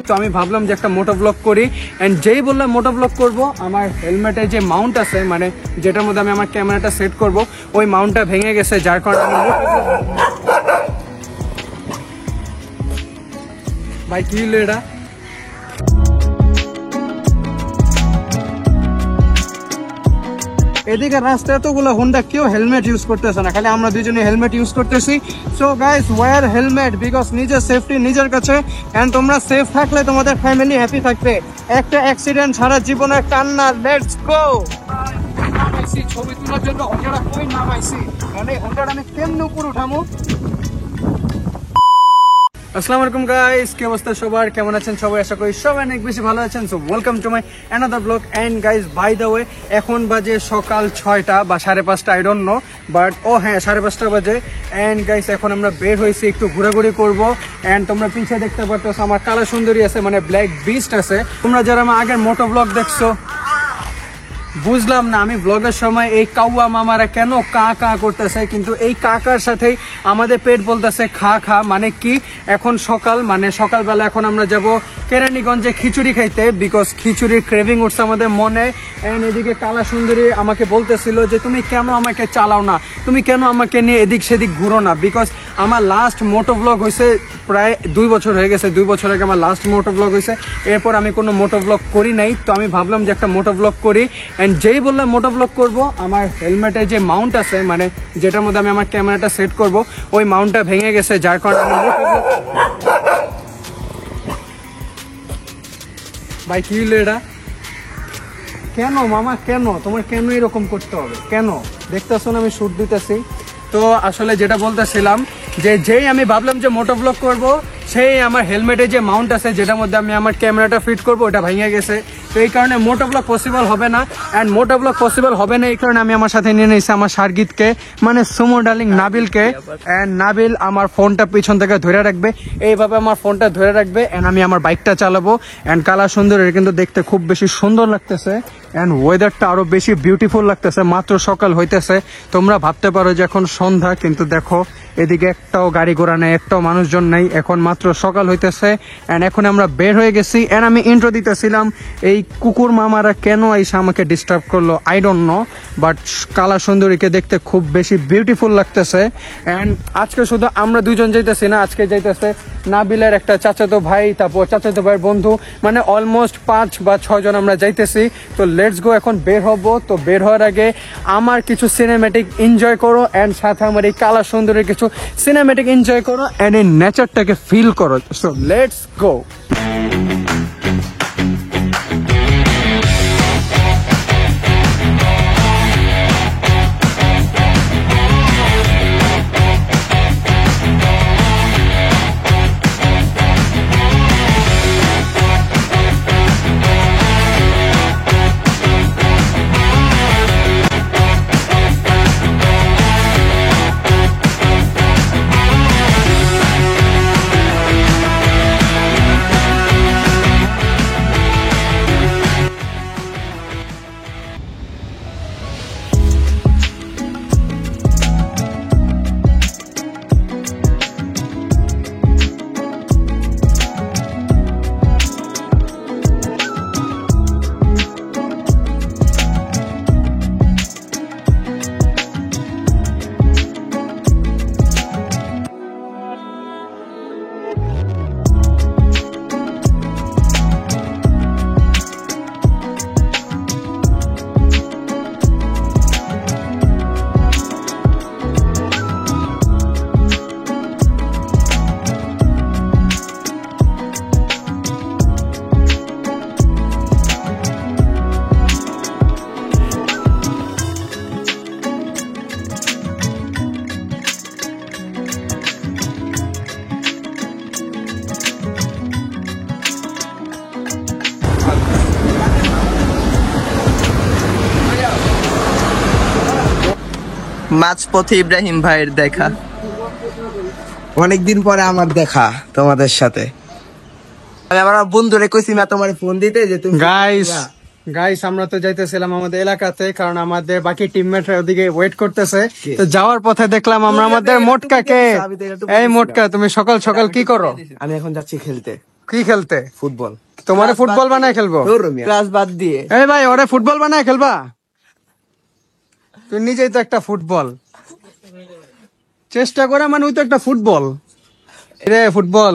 তো আমি ভাবলাম যে একটা মোটো ব্লগ করি। অ্যান্ড যেই বললাম মোটো ব্লগ করবো, আমার হেলমেটের যে মাউন্ট আছে, মানে যেটার মধ্যে আমি আমার ক্যামেরাটা সেট করব, ওই মাউন্টটা ভেঙে গেছে, যার কারণে ভাই কি হলো এটা? এদিকে রাস্তায় এতগুলো হোন্ডা, কেউ হেলমেট ইউজ করতেছে না, খালি আমরা দুজনে হেলমেট ইউজ করতেছি। So guys, wear helmet, because নিজের সেফটি নিজের কাছে। এন্ড তোমরা সেফ থাকলে তোমাদের ফ্যামিলি হ্যাপি থাকবে। একটা অ্যাক্সিডেন্ট সারা জীবনের কান্না। Let's go. ছবি তোলার জন্য হোন্ডাটা কই নামাইছি, মানে হোন্ডাটা আমি কেমনে উপর উঠামো। আসসালামু আলাইকুম গাইস, কি অবস্থা সবার, কেমন আছেন সবাই? আশা করি সবাই অনেক বেশি ভালো আছেন। So welcome to my another blog. And guys, by the way, এখন বাজে সকাল 6টা বা 5:30, আই ডোন্ট নো, বাট হ্যাঁ 5:30 বাজে। এন্ড গাইস, এখন আমরা বের হয়েছি একটু ঘোরাঘুরি করবো। এন্ড তোমরা পিছিয়ে দেখতে পাচ্ছ আমার কালো সুন্দরী আছে, মানে ব্ল্যাক বিস্ট আছে। তোমরা যারা আমার আগের মোটো ব্লগ দেখছো, বুঝলাম না আমি ব্লগের সময় এই কাউয়া মামারা কেন কা কা করতেছে, কিন্তু এই কাকার সাথেই আমাদের পেট বলতেছে খা খা। মানে কি, এখন সকাল, মানে সকালবেলা এখন আমরা যাব কেরানীগঞ্জে খিচুড়ি খাইতে, বিকজ খিচুড়ির ক্রেভিং উঠছে আমাদের মনে। এন্ড এদিকে কালা সুন্দরী আমাকে বলতেছিল যে তুমি কেন আমাকে চালাও না, তুমি কেন আমাকে নিয়ে এদিক সেদিক ঘুরো না, বিকজ আমার লাস্ট মোটো ব্লগ হয়েছে প্রায় 2 বছর হয়ে গেছে। 2 বছর আগে আমার লাস্ট মোটো ব্লগ হয়েছে, এরপর আমি কোনো মোটো ব্লগ করি নাই। তো আমি ভাবলাম যে একটা মোটো ব্লগ করি। অ্যান্ড যেই বললাম মোটো ব্লগ করবো, আমার হেলমেটের যে মাউন্ট আছে, মানে যেটার মধ্যে আমি আমার ক্যামেরাটা সেট করব, ওই মাউন্টটা ভেঙে গেছে, যার কারণে ভাই কি হলো এটা? কেন মামা, কেন তোমার কেন এরকম করতে হবে? কেন দেখতেছো না আমি শুট দিতেছি? তো আসলে যেটা বলতেছিলাম, যে যেই আমি ভাবলাম যে মোটো ব্লগ করব, সেই আমার হেলমেটের যে মাউন্ট আছে, যেটার মধ্যে আমি আমার ক্যামেরাটা ফিট করব, ওটা ভেঙে গেছে। তো এই কারণে মোটো ব্লগ পসিবল হবে না। অ্যান্ড মোটো ব্লগ পসিবল হবে না, এই কারণে আমি আমার সাথে নিয়ে নিয়েছি আমার সার্গিতকে, মানে সুমো ডার্লিং নাবিলকে। অ্যান্ড নাবিল আমার ফোনটা পিছন থেকে ধরে রাখবে, এইভাবে আমার ফোনটা ধরে রাখবে। অ্যান্ড আমি আমার বাইকটা চালাবো। অ্যান্ড কালা সুন্দরী কিন্তু দেখতে খুব বেশি সুন্দর লাগতেছে। অ্যান্ড ওয়েদারটা আরো বেশি বিউটিফুল লাগতেছে। মাত্র সকাল হইতেছে, তোমরা ভাবতে পারো যে এখন সন্ধ্যা, কিন্তু দেখো এদিকে একটাও গাড়ি ঘোড়া নেই, একটাও মানুষজন নেই, এখন মাত্র সকাল হইতেছে। অ্যান্ড এখন আমরা বের হয়ে গেছি। অ্যান্ড আমি ইন্ট্রো দিতেছিলাম, এই কুকুর মামারা কেন এসে আমাকে ডিস্টার্ব করলো, আই ডোন্ট নো, বাট কালা সুন্দরীকে দেখতে খুব বেশি বিউটিফুল লাগতেছে। অ্যান্ড আজকে শুধু আমরা দুজন যাইতেছি না, আজকে যাইতেছে নাবিলের একটা চাচাতো ভাই, তারপর চাচাতো ভাইয়ের বন্ধু, মানে অলমোস্ট 5 বা 6 জন আমরা যাইতেছি। তো লেটস গো, এখন বের হব। তো বের হওয়ার আগে আমার কিছু সিনেমেটিক এনজয় করো, অ্যান্ড সাথে আমার এই কালা সুন্দরীর কিছু সিনেমেটিক এনজয় করো, অ্যান্ড এই নেচারটাকে ফিল করো। So let's go. মাঝপথে ইব্রাহিম ভাইয়ের দেখা, অনেকদিন পরে আমার দেখা তোমাদের সাথে। আমি আমার বন্ধুরে কইছি না তোমার ফোন দিতে, যে তুমি গাইস আমরা তো যাইতেছিলাম আমাদের এলাকাতে, কারণ আমাদের বাকি টিমমেটরা ওদিকে ওয়েট করতেছে। তো যাওয়ার পথে দেখলাম আমরা আমাদের মোটকাকে। এই মোটকা, তুমি সকাল সকাল কি করো? আমি এখন যাচ্ছি খেলতে। কি খেলতে? ফুটবল। তোমারে ফুটবল বানায় খেলবো? ক্লাস বাদ দিয়ে। এই ভাই, ওরে ফুটবল বানায় খেলবা? তুই নিজেই তো একটা ফুটবল। চেষ্টা করে মানে ওই তো একটা ফুটবল রে, ফুটবল।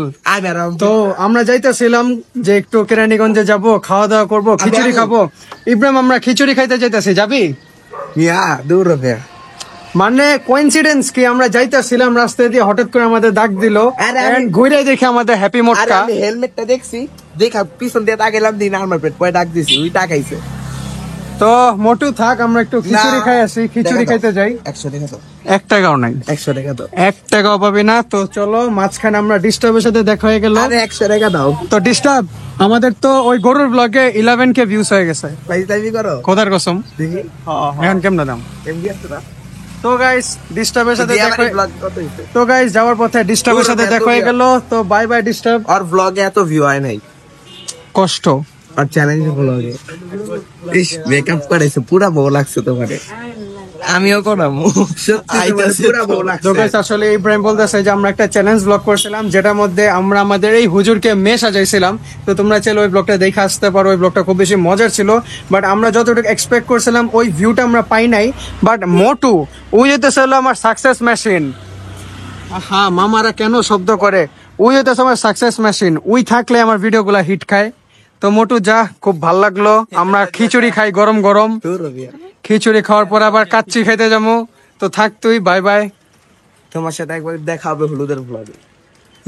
তো আমরা যাইতেছিলাম যে একটু কেরানীগঞ্জে যাব, খাওয়া দাওয়া করবো, খিচুড়ি খাবো। ইব্রাহিম, আমরা খিচুড়ি খাইতে যাইতেছি, যাবি? দূর হবে। মানে কোইন্সিডেন্স কি, আমরা যাইতেছিলাম রাস্তা দিয়ে, হঠাৎ করে আমাদের ডাক দিল, আরে আমি- ঘুরে দেখে আমাদের হ্যাপি আরে মোটকা। আমি হেলমেটটা দেখছি, দেখা পিছন দিয়ে তাকাইলাম, দিন আমার পেট পরে ডাক দিছি, ওই টাকাইছে। তো মোটু থাক, আমরা একটু খিচুড়ি খাই আসি, খিচুড়ি খাইতে যাই। 100 টাকা তো, 1 টাকাও নাই। 100 টাকা তো। 1 টাকাও পাবি না। তো চলো, মাঝখানে আমরা ডিস্টার্বের সাথে দেখা হয়ে গেল। আরে 100 টাকা দাও। তো ডিস্টার্ব, আমাদের তো ওই গরুর ব্লগে 11K ভিউজ হয়ে গেছে। পাইতামি করো খোদার কসম। দেখি। এখন কেমন দাম? এমডি আছে না? তো গাইস, ডিস্টার্বের সাথে দিয়ে দেখা আমার ব্লগ কত হইছে? তো গাইস, যাওয়ার পথে ডিস্টার্বের সাথে দেখা হয়ে গেল। তো বাই বাই ডিস্টার্ব। আর ব্লগে এত ভিউ হয় নাই, কষ্ট। আর চ্যালেঞ্জ ব্লগে ইস মেকআপ করেছে, পুরা বউ লাগছে তোমারে। আমিও করামু। সত্যি তোমারে পুরা বউ তো লাগছে। গাইস, আসলে ইব্রাহিম বলতেছে যে আমরা একটা চ্যালেঞ্জ ব্লগ করছিলাম, যেটার মধ্যে আমরা আমাদের এই হুজুরকে মেয়ে সাজাইছিলাম। তো তোমরা চাইলে ওই ব্লগটা দেখে আসতে পারো, ওই ব্লগটা খুব বেশি মজার ছিল। বাট আমরা যতটুকু এক্সপেক্ট করছিলাম ওই ভিউটা আমরা পাই নাই। বাট মোটু, ওই হইতেছে হলো আমার সাকসেস মেশিন। হ্যাঁ, মামারা কেন শব্দ করে? ওই হইতেছে আমার সাকসেস মেশিন। ওই থাকলে আমার ভিডিওগুলা হিট খায়। তো মোটু যা, খুব ভাল লাগলো। আমরা খিচুড়ি খাই গরম গরম। দূর হবে। খিচুড়ি খাওয়ার পর আবার কাচ্চি খাইতে যাবো। তো থাক তুই, বাই বাই। তোমার সাথে একবার দেখা হবে হলুদের ব্লগে।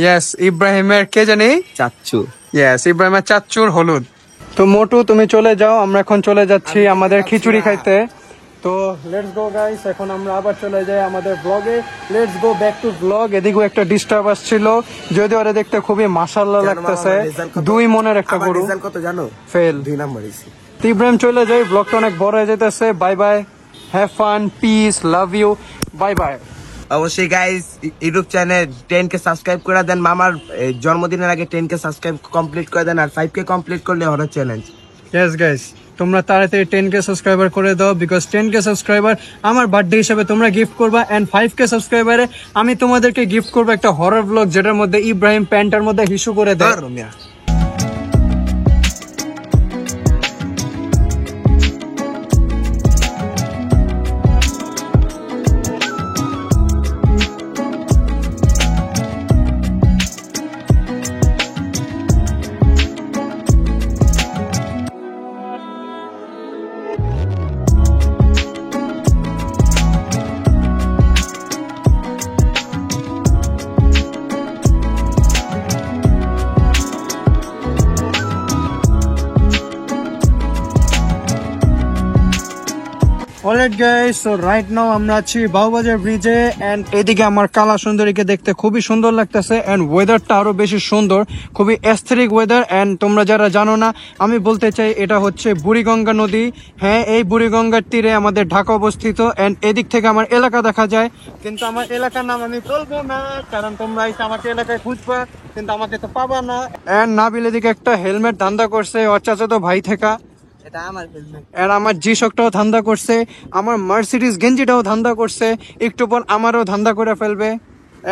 ইয়েস, ইব্রাহিমের কে জানি, চাচ্ছু। ইয়েস, ইব্রাহিমের চাচ্চুর হলুদ। তো মোটু, তুমি চলে যাও, আমরা এখন চলে যাচ্ছি আমাদের খিচুড়ি খাইতে। তো লেটস গো গাইস, এখন আমরা আবার চলে যাই আমাদের ব্লগে। Let's go back to blog. এদিকেও একটা ডিস্টার্ব আসছিল, যদিও ওরা দেখতে খুবই মাশাআল্লাহ লাগতেছে। 2 মনের একটা গরু। রেজাল্ট কত জানো? ফেল। 2 নাম্বার হইছে। তো ইব্রাহিম চলে যাই, ব্লগটা অনেক বড় হয়ে যেতেছে। Bye bye, have fun, peace, love you, bye bye. অবশ্যই guys, YouTube channel 10K subscribe করে দেন। মামার জন্মদিনের আগে 10K সাবস্ক্রাইব কমপ্লিট করে দেন, আর 5K কমপ্লিট করলে হলো চ্যালেঞ্জ। ইয়েস গাইস, তোমরা তাড়াতাড়ি 10K সাবস্ক্রাইবার করে দাও, বিকজ 10K সাবস্ক্রাইবার আমার বার্থডে হিসেবে তোমরা গিফট করবা। এন্ড 5K সাবস্ক্রাইবারে আমি তোমাদেরকে গিফট করবো একটা হরর ব্লগ, যেটার মধ্যে ইব্রাহিম প্যান্টার মধ্যে হিসু করে দেয়। Alright guys, so right now আমরা আছি বাউবাজার ব্রিজে। এন্ড এদিকে আমার কালা সুন্দরীকে দেখতে খুবই সুন্দর লাগতেছে। এন্ড ওয়েদারটা আরো বেশি সুন্দর, খুবই অ্যাস্থেটিক ওয়েদার। এন্ড তোমরা যারা জানো না, আমি বলতে চাই এটা হচ্ছে বুড়িগঙ্গা নদী। হ্যাঁ, এই বুড়িগঙ্গার তীরে আমাদের ঢাকা অবস্থিত। এন্ড এদিক থেকে আমার এলাকা দেখা যায়, কিন্তু আমার এলাকার নাম আমি বলবো না, কারণ তোমরা এসে আমাকে এলাকায় খুঁজবা, কিন্তু আমাকে তো পাবা না। এন্ড নাবিল এদিকে একটা হেলমেট ধান্দা করছে, ওর চাচাতো ভাই থেকে। এটা আমার হেলমেট। আর আমার জি শকটাও ধান্দা করছে, আমার মার্সিডিজ গেঞ্জিটাও ধান্দা করছে, একটু পর আমারও ধান্দা করে ফেলবে।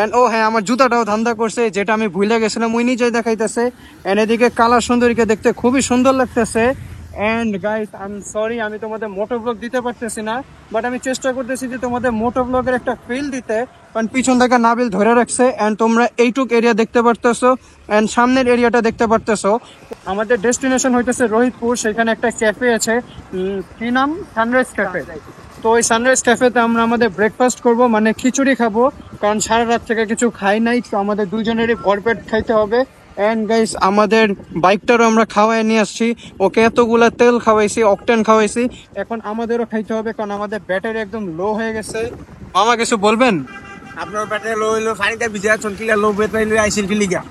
এন্ড ও হ্যাঁ, আমার জুতাটাও ধান্দা করছে, যেটা আমি ভুলে গেছিলাম, ওই নিজেই দেখাইতেছে। এন্ড এদিকে কালা সুন্দরীকে দেখতে খুবই সুন্দর লাগতেছে। And guys, I am sorry, আমি তোমাদের মোটো ব্লগ দিতে পারতেছি না, বাট আমি চেষ্টা করতেছি যে তোমাদের মোটো ব্লগের একটা ফিল দিতে, কারণ পিছন থেকে নাবিল ধরে রাখছে। এন্ড তোমরা এইটুক এরিয়া দেখতে পারতেছো, এন্ড সামনের এরিয়াটা দেখতে পারতেছো। আমাদের ডেস্টিনেশন হইতেছে রোহিতপুর, সেখানে একটা ক্যাফে আছে, কি নাম, সানরাইজ ক্যাফে। তো ওই সানরাইজ ক্যাফেতে আমরা আমাদের ব্রেকফাস্ট করব, মানে খিচুড়ি খাবো, কারণ সারা রাত থেকে কিছু খাই নাই। তো আমাদের দুজনেরই ভরপেট খাইতে হবে। এন্ড গাইস, আমাদের বাইকটারও আমরা খাওয়াই নিয়ে আসছি, ওকে এতগুলা তেল খাওয়াইছি, অকটেন খাওয়াইছি। এখন আমাদেরও খাইতে হবে, কারণ আমাদের ব্যাটারি একদম লো হয়ে গেছে। মামা কিছু বলবেন? আপনার ব্যাটারি লো হইলো, পানিতে ভিজে আছেন, কিলা লো ব্যাটারি লই আইছেন কি লিগা?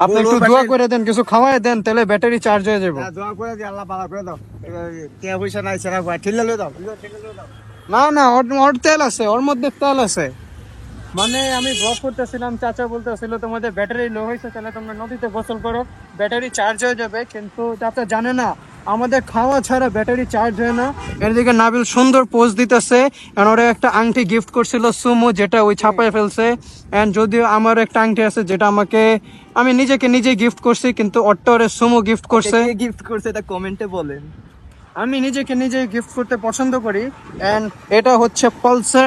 আপনি একটু দোয়া করে দেন, কিছু খাওয়াই দেন, তাহলে ব্যাটারি চার্জ হয়ে যাবে। দোয়া করে দি, আল্লাহ ভালো করে দাও। কে পয়সা নাই সেরা ভাই, ঠিল্লা লই দাও। না না, ওর তেল আছে, ওর মধ্যে তেল আছে। মানে আমি ব্লগ করতেছিলাম, চাচা বলতেছিল তোমাদের ব্যাটারি লো হয়েছে, তাহলে তোমরা নদীতে গোসল করো, ব্যাটারি চার্জ হয়ে যাবে। কিন্তু চাচা জানে না আমাদের খাওয়া ছাড়া ব্যাটারি চার্জ হয় না। এদিকে নাবিল সুন্দর পোজ দিতেছে, এন্ড ওরা একটা আংটি গিফট করছিল সুমো, যেটা ওই ছাপায় ফেলছে। এন্ড যদিও আমার একটা আংটি আছে যেটা আমি নিজেই গিফট করছি, কিন্তু ওরটা ওরে সুমো গিফট করছে। গিফট করছে এটা কমেন্টে বলেন। আমি নিজে গিফট করতে পছন্দ করি। এন্ড এটা হচ্ছে পালসার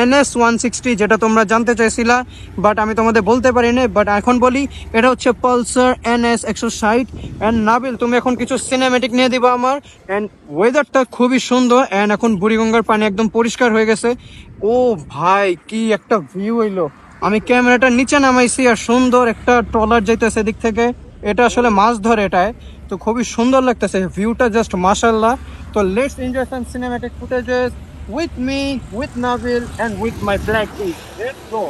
NS 160, যেটা তোমরা জানতে চাইছিলা, বাট আমি তোমাদের বলতে পারিনি, বাট এখন বলি এটা হচ্ছে পালসার NS 160। এন্ড নাবিল, তুমি এখন কিছু সিনেমেটিক নিয়ে দিবা আমার। এন্ড ওয়েদারটা খুবই সুন্দর, এন্ড এখন বুড়িগঙ্গার পানি একদম পরিষ্কার হয়ে গেছে। ও ভাই, কি একটা ভিউ হইলো। আমি ক্যামেরাটা নিচে নামাইছি, আর সুন্দর একটা ট্রলার যাইতেছে এদিক থেকে, এটা আসলে মাছ ধরে এটায়। তো খুবই সুন্দর লাগতেছে ভিউটা, জাস্ট মাশাআল্লাহ। তো let's enjoy some cinematic footages with me, with Nabil and with my black tip. Let's go.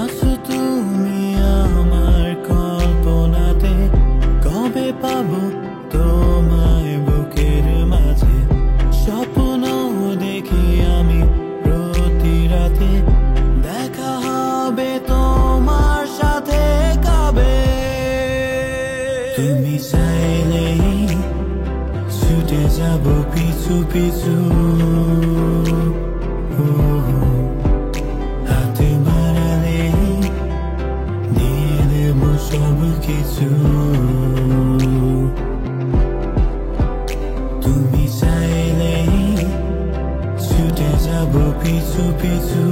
আছো তুমি আমার কল্পনাতে, কবে পাবো তোমায় বুকের মাঝে, স্বপ্ন দেখি আমি প্রতি রাতে, দেখা হবে তোমার সাথে কবে। তুমি চাইলেই ছুটে যাব পিছু পিছু, হাতে বাড়ালে দিয়ে দেব সব কিছু। তুমি চাইলেই ছুটে যাব পিছু পিছু,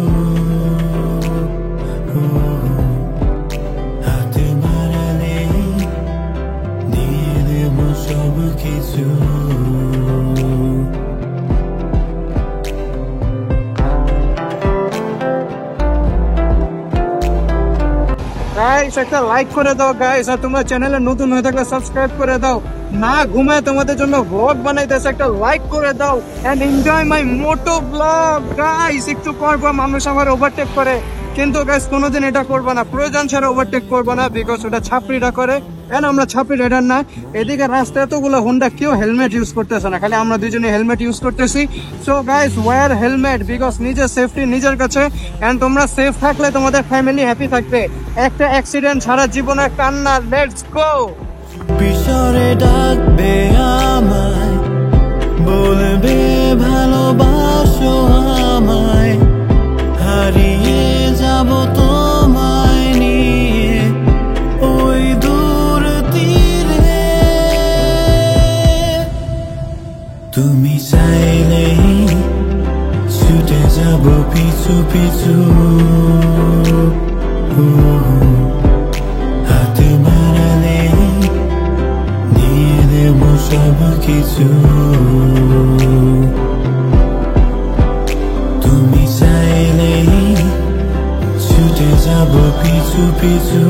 হাতে বাড়ালে দিয়ে দেব সব কিছু। গাইস, একটা লাইক করে দাও গাইস, আর তোমরা চ্যানেলে নতুন হয়ে থাকলে সাবস্ক্রাইব করে দাও। না ঘুমায় তোমাদের জন্য ব্লগ বানাইতেছে, একটা লাইক করে দাও and enjoy my moto blog guys. একটু পর মানুষ আমার ওভারটেক করে, কিন্তু গাইস কোনোদিন এটা করবে না, প্রয়োজন ছাড়া ওভারটেক করবে না, বিকজ ওটা ছাপড়িটা করে। এন্ড আমরা ছাপড়ি রাইডার না। এদিকে রাস্তায় এতগুলো হোন্ডা, কেউ হেলমেট ইউজ করতেছে না, খালি আমরা দুজনে হেলমেট ইউজ করতেছি। So guys, wear helmet, because নিজের সেফটি নিজের কাছে। এন্ড তোমরা সেফ থাকলে তোমাদের ফ্যামিলি হ্যাপি থাকবে। একটা অ্যাক্সিডেন্ট সারা জীবনে কান্না। Let's go. পিছরে ডাকবে আমায়, বলবে ভালোবাসো আমায়, হারিয়ে যাব তোমায় নিয়ে ওই দূর তীরে। তুমি চাইলেই ছুটে যাব পিছু পিছু, হাতে বাড়ালে দিয়ে দেব সব কিছু। তুমি চাইলেই ছুটে যাব পিছু পিছু।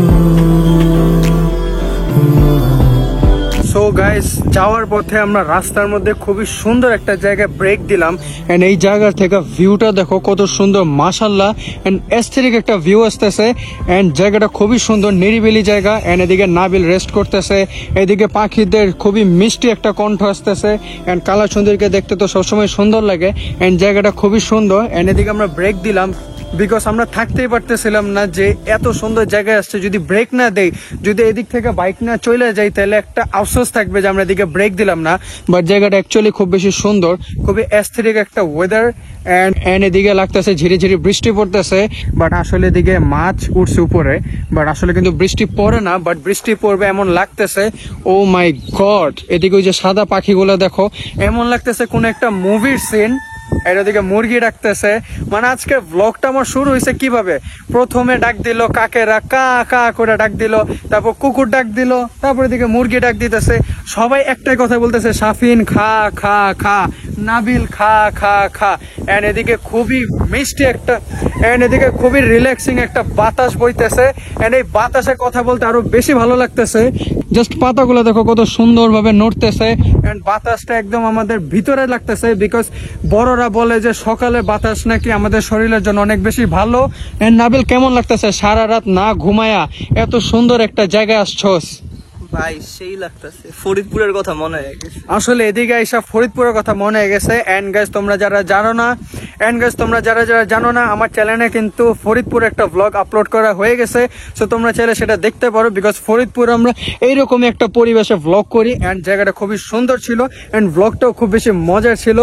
সো গাইস, যাওয়ার পথে আমরা রাস্তার মধ্যে খুবই সুন্দর একটা জায়গায় ব্রেক দিলাম। এন্ড এই জায়গা থেকে ভিউটা দেখো কত সুন্দর, মাশাআল্লাহ। এন্ড এস্থেটিক একটা ভিউ আসতেছে, এন্ড জায়গাটা খুবই সুন্দর, নিরিবিলি জায়গা। এন্ড এদিকে নাবিল রেস্ট করতেছে, এদিকে পাখিদের খুবই মিষ্টি একটা কণ্ঠ আসতেছে। এন্ড কালা সুন্দরকে দেখতে তো সবসময় সুন্দর লাগে। এন্ড জায়গাটা খুবই সুন্দর। এন্ড এদিকে আমরা ব্রেক দিলাম, বিকজ আমরা থাকতেই পারতেছিলাম না যে এত সুন্দর জায়গায় আসছে, যদি ব্রেক না দেই, যদি এদিক থেকে বাইক না চলে যাই, তাহলে একটা আফসোস থাকবে যে আমরা এদিকে ব্রেক দিলাম না। বাট জায়গাটা অ্যাকচুয়ালি খুব বেশি সুন্দর, খুবই অ্যাস্থেটিক একটা ওয়েদার। এন্ড এদিকে লাগতেছে ঝিরি ঝিরি বৃষ্টি পড়তেছে, বাট আসলে এদিকে মাছ উঠছে উপরে, বাট আসলে কিন্তু বৃষ্টি পড়ে না, বাট বৃষ্টি পড়বে এমন লাগতেছে। ও মাই গড, এদিকে ওই যে সাদা পাখিগুলো দেখো, এমন লাগতেছে কোন একটা মুভির সিন। এর ওদিকে মুরগি ডাকতেছে। মানে আজকে ব্লগটা আমার শুরু হয়েছে কিভাবে, প্রথমে ডাক দিল কাকেরা, কা কা করে ডাক দিল, তারপর কুকুর ডাক দিল, তারপর এদিকে মুরগি ডাক দিতেছে। সবাই একটাই কথা বলতেছে, সাফিন খা খা খা, নাবিল খা খা খা। এন্ড এদিকে খুবই মিষ্টি একটা, এন্ড এদিকে খুবই রিল্যাক্সিং একটা বাতাস বইতেছে। এন্ড এই বাতাসে কথা বলতে আরো বেশি ভালো লাগতেছে। জাস্ট পাতাগুলো দেখো কত সুন্দর ভাবে নড়তেছে, এন্ড বাতাসটা একদম আমাদের ভিতরে লাগতেছে, বিকজ বড়রা বলে যে সকালে বাতাস নাকি আমাদের শরীরের জন্য অনেক বেশি ভালো। এন্ড নাবিল, কেমন লাগতেছে সারা রাত না ঘুমায়া এত সুন্দর একটা জায়গায় আসছস? ভাই সেই লাগতেছে, ফরিদপুরের কথা মনে হয়ে গেছে। আসলে এদিকে এসে ফরিদপুরের কথা মনে হয়ে গেছে। এন্ড গাইস তোমরা যারা জানো না আমার চ্যানেলে কিন্তু ফরিদপুর একটা ব্লগ আপলোড করা হয়ে গেছে, সো তোমরা চাইলে সেটা দেখতে পারো। বিকজ ফরিদপুর আমরা এইরকমই একটা পরিবেশে ব্লগ করি এন্ড জায়গাটা খুবই সুন্দর ছিল এন্ড ব্লগটাও খুব বেশি মজার ছিল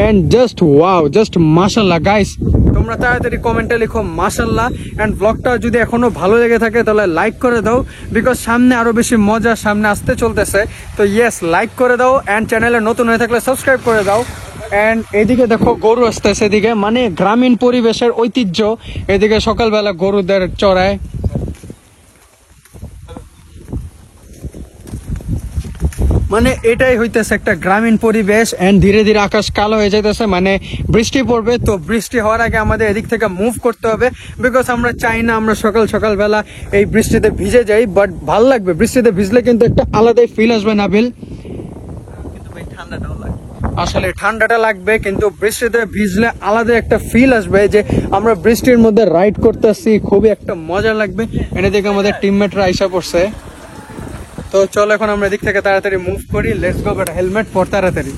এন্ড জাস্ট ওয়াও, জাস্ট মাশাআল্লাহ গাইস। তোমরা তাড়াতাড়ি কমেন্টে লিখো মাশাআল্লাহ এন্ড ব্লগটা যদি এখনো ভালো লেগে থাকে তাহলে লাইক করে দাও, বিকজ সামনে আরো বেশি মজা সামনে আসতে চলতেছে। তো ইয়েস, লাইক করে দাও এন্ড চ্যানেলে নতুন হয়ে থাকলে সাবস্ক্রাইব করে দাও। এন্ড এদিকে দেখো গরু আসতেছে, এদিকে মানে গ্রামীণ পরিবেশের ঐতিহ্য। এদিকে সকালবেলা গরুদের চড়ায়, মানে এটাই হইতেছে একটা গ্রামীণ পরিবেশ। এন্ড ধীরে ধীরে আকাশ কালো হয়ে যাইতেছে, মানে বৃষ্টি পড়বে। তো বৃষ্টি হওয়ার আগে আমাদের এদিক থেকে মুভ করতে হবে, বিকজ আমরা চাই না আমরা সকালবেলা এই বৃষ্টিতে ভিজে যাই। বাট ভাল লাগবে বৃষ্টিতে ভিজলে, কিন্তু একটা আলাদাই ফিল আসবে নাবিল। কিন্তু ভাই ঠান্ডাটাও লাগে। আসলে ঠান্ডাটা লাগবে, কিন্তু বৃষ্টিতে ভিজলে আলাদা একটা ফিল আসবে যে আমরা বৃষ্টির মধ্যে রাইড করতেছি, খুবই একটা মজা লাগবে। এনে দেখে আমাদের টিমমেটরা আইসা পড়ছে। তো চলো এখন আমরা এদিক থেকে তাড়াতাড়ি মুভ করি। লেটস গো, বাট হেলমেট পর তাড়াতাড়ি।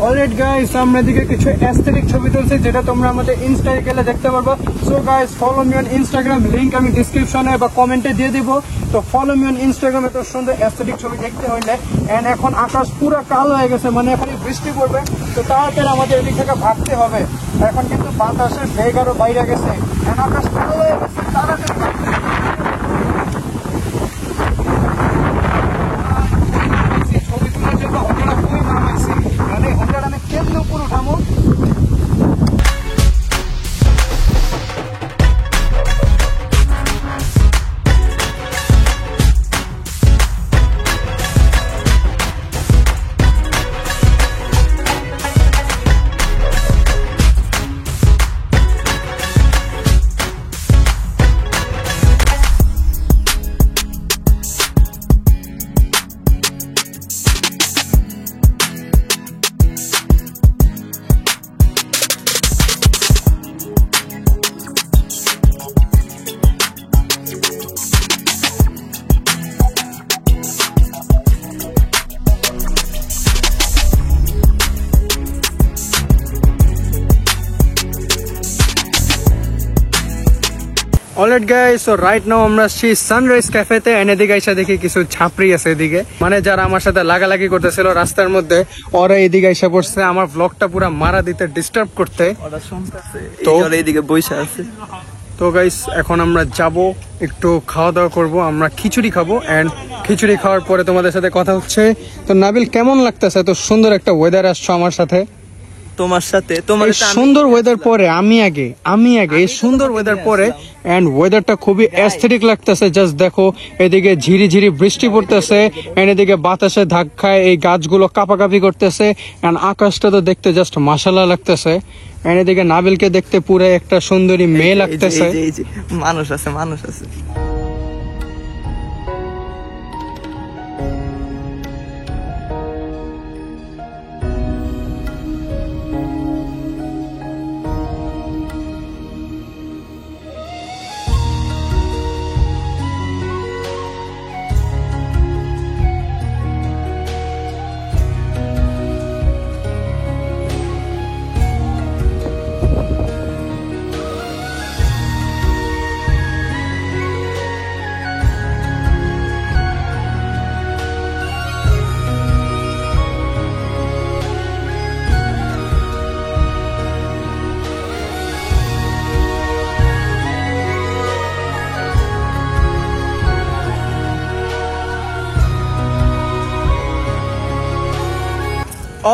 অলরাইট গাইস, আমরা এদিকে কিছু অ্যাস্থেটিক ছবি তুলছি, যেটা তোমরা আমাদের ইনস্টায় গেলে দেখতে পারবো। So guys, follow me on Instagram, link আমি ডিসক্রিপশনে বা কমেন্টে দিয়ে দিব। তো ফলো মি অন ইনস্টাগ্রাম এত সুন্দর অ্যাস্থেটিক ছবি দেখতে হইলে। এন্ড এখন আকাশ পুরো কালো হয়ে গেছে, মানে এখন বৃষ্টি পড়বে। তো তাড়াতাড়ি আমাদের এদিক থেকে ভাগতে হবে। এখন কিন্তু বাতাসের বেগ আরো বাইরে গেছে, এন্ড আকাশ কালো হয়ে গেছে, তাড়াতাড়ি ছবি তোলার জন্য হোটেলটা খুবই নামাইছি, মানে হোটেল আমি কেমন উপর উঠামো। Alright guys, so right now আমরা সেই সানরাইজ ক্যাফেতে। এনে দিকে এসে দেখি কিছু ছাপড়ি আছে এদিকে, মানে যারা আমার সাথে লাগালাগি করতেছিল রাস্তার মধ্যে, ওরা এদিকে এসে পড়ছে আমার ব্লগটা পুরো মারা দিতে, ডিস্টার্ব করতে। ওরা শুনতেছে, তো? ওরা এইদিকে বসে আছে। তো গাইস, এখন আমরা যাব একটু খাওয়া দাওয়া করবো, আমরা খিচুড়ি খাবো। এন্ড খিচুড়ি খাওয়ার পরে তোমাদের সাথে কথা হচ্ছে। তো নাবিল, কেমন লাগতেছে এত সুন্দর একটা ওয়েদার আসছো আমার সাথে? তোমার সাথে তোমার এই সুন্দর ওয়েদার পরে আমি আগে এই সুন্দর ওয়েদার পরে এন্ড ওয়েদারটা খুবই অ্যাস্থেটিক লাগতেছে। জাস্ট দেখো, এদিকে ঝিরি ঝিরি বৃষ্টি পড়তেছে, এন্ড এদিকে বাতাসে ধাক্কায় এই গাছগুলো কাঁপাকাঁপি করতেছে, এন্ড আকাশটা তো দেখতে জাস্ট মাশাআল্লাহ লাগতেছে। এন্ড এদিকে নাবিলকে দেখতে পুরো একটা সুন্দরী মেয়ে লাগতেছে। এই যে মানুষ আছে।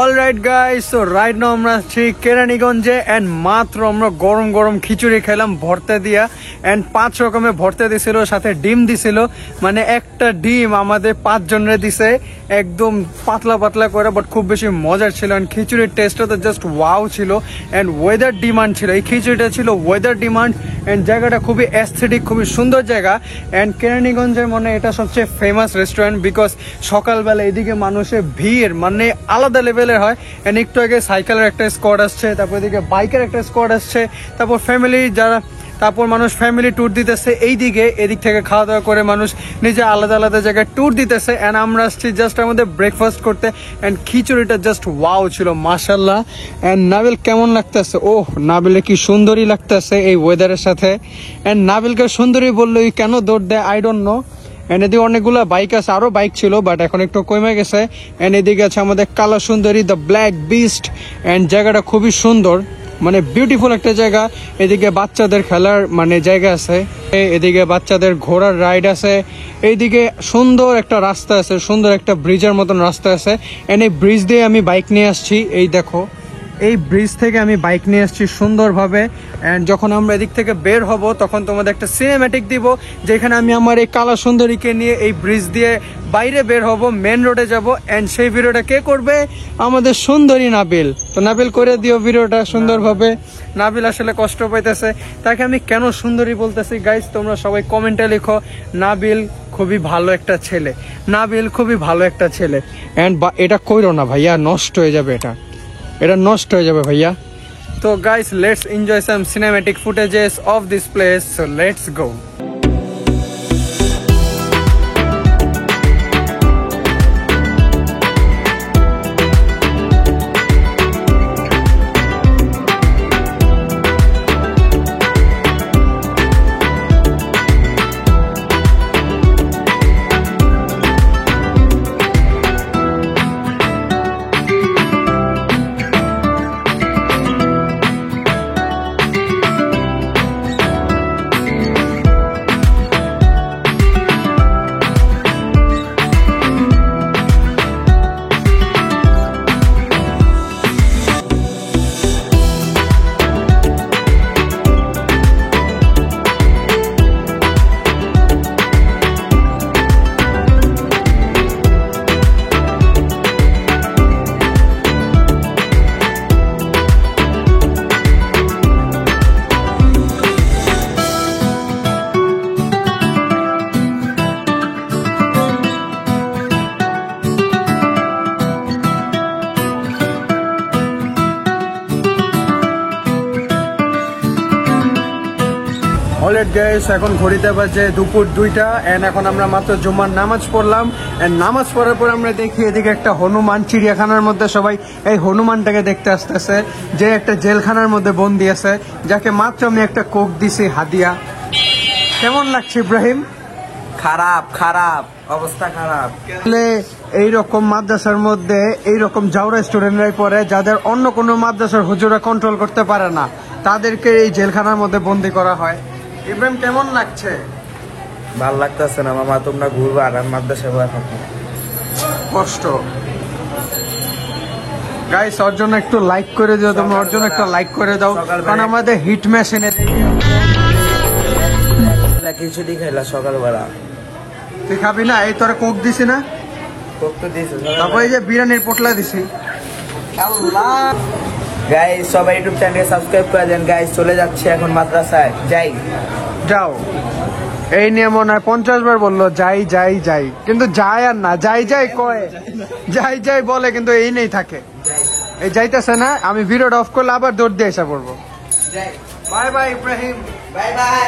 Alright guys, so right now আমরা আছি কেরানীগঞ্জে। এন্ড মাত্র আমরা গরম গরম খিচুড়ি খেলাম ভর্তা দিয়া। এন্ড 5 রকমের ভর্তা দিছিল, সাথে ডিম দিছিল। মানে একটা ডিম আমাদের 5 জনের দিছে, একদম পাতলা করে, বাট খুব বেশি মজার ছিল। এন্ড খিচুড়ির টেস্টটা তো জাস্ট ওয়াও ছিল। এন্ড ওয়েদার ডিমান্ড ছিল, এই খিচুড়িটা ছিল ওয়েদার ডিমান্ড। এন্ড জায়গাটা খুবই অ্যাস্থেটিক, খুবই সুন্দর জায়গা। এন্ড কেরানীগঞ্জের মানে এটা সবচেয়ে ফেমাস রেস্টুরেন্ট, বিকজ সকালবেলা এদিকে মানুষের ভিড় মানে আলাদা লেভেলের হয়। এন্ড একটু আগে সাইকেলের একটা স্কোয়াড আসছে, তারপর এদিকে বাইকের একটা স্কোয়াড আসছে, তারপর ফ্যামিলি যারা তারপর মানুষ ফ্যামিলি ট্যুর দিতেছে এইদিকে, এদিক থেকে খাওয়া দাওয়া করে মানুষ নিজে আলাদা আলাদা জায়গায় ট্যুর দিতেছে। অ্যান্ড আমরা আসছি জাস্ট আমাদের ব্রেকফাস্ট করতে। অ্যান্ড খিচুড়িটা জাস্ট ওয়াও ছিল মাশাল্লাহ। অ্যান্ড নাবিল কেমন লাগতেছে? ওহ, নাবিলে কি সুন্দরী লাগতেছে এই ওয়েদারের সাথে। অ্যান্ড নাবিলকে সুন্দরী বললো কেন দৌড় দেয় আই ডোন্ট নো। এন্ড এদিকে অনেকগুলো বাইক আছে, আরো বাইক ছিল বাট এখন একটু কমে গেছে। এন্ড এদিকে আছে আমাদের কালা সুন্দরী দ্য ব্ল্যাক বিস্ট। এন্ড জায়গাটা খুবই সুন্দর, মানে বিউটিফুল একটা জায়গা। এদিকে বাচ্চাদের খেলার মানে জায়গা আছে, এদিকে বাচ্চাদের ঘোড়ার রাইড আছে, এইদিকে সুন্দর একটা রাস্তা আছে, সুন্দর একটা ব্রিজের মতন রাস্তা আছে। এন্ড এই ব্রিজ দিয়ে আমি বাইক নিয়ে আসছি, এই দেখো এই ব্রিজ থেকে আমি বাইক নিয়ে আসছি সুন্দরভাবে। অ্যান্ড যখন আমরা এদিক থেকে বের হব তখন তোমাদের একটা সিনেম্যাটিক দিব, যেখানে আমি আমার এই কালা সুন্দরীকে নিয়ে এই ব্রিজ দিয়ে বাইরে বের হব, মেন রোডে যাব। অ্যান্ড সেই ভিডিওটা কে করবে? আমাদের সুন্দরী নাবিল। তো নাবিল করে দিও ভিডিওটা সুন্দরভাবে। নাবিল আসলে কষ্ট পাইতেছে, তাকে আমি কেন সুন্দরী বলতেছি গাইস তোমরা সবাই কমেন্টে লিখো। নাবিল খুবই ভালো একটা ছেলে, নাবিল খুবই ভালো একটা ছেলে। অ্যান্ড এটা কইরো না ভাইয়া, নষ্ট হয়ে যাবে, এটা নষ্ট হয়ে যাবে ভাইয়া। তো guys let's enjoy some cinematic footages of this place, so let's go. অলরেড guys এখন ঘড়িতে বাজে দুপুর 2টা। এন্ড এখন আমরা মাত্র জুম্মার নামাজ পড়লাম। এন্ড নামাজ পড়ার পর আমরা দেখি এদিকে একটা হনুমান, চিড়িয়াখানার মধ্যে সবাই এই হনুমানটাকে দেখতে আসতেছে, যে একটা জেলখানার মধ্যে বন্দি আছে, যাকে মাত্র আমি একটা কোক দিছি হাদিয়া। কেমন লাগছে ইব্রাহিম? খারাপ খারাপ অবস্থা খারাপ। এইরকম মাদ্রাসার মধ্যে এইরকম জাউরা স্টুডেন্টরাই পড়ে, যাদের অন্য কোনো মাদ্রাসার হুজুরা কন্ট্রোল করতে পারে না, তাদেরকে এই জেলখানার মধ্যে বন্দি করা হয়। ইব্রাহিম কেমন লাগছে? ভাল লাগতেছে না মামা, তোমরা ঘুরবা আর আমি মাদ্রাসায় বসে থাকি, কষ্ট। গাইস ওর জন্য একটু লাইক করে দিও, তোমরা ওর জন্য একটা লাইক করে দাও, কারণ আমাদের হিট মেশিনে খিচুড়ি খাইলা সকালবেলা। তুই খাবি না? এই তোরা কোক দিছি না, কোক তো দিয়েছে। তারপর এই যে বিরিয়ানির পোটলা দিছি। গাইস সবাই ইউটিউব চ্যানেল সাবস্ক্রাইব করে দেন। গাইস চলে যাচ্ছে এখন মাদ্রাসায়, যাই। যাও, এই নিয়ে মনে হয় 50 বার বললো যাই যাই যাই, কিন্তু যায় আর না, যাই যাই কয়, যাই যাই বলে কিন্তু এই নেই থাকে, এই যাইতেছে না। আমি ভিডিওটা অফ করলে আবার দৌড় দিয়ে এসে পড়বো। Bye bye Ibrahim, bye bye.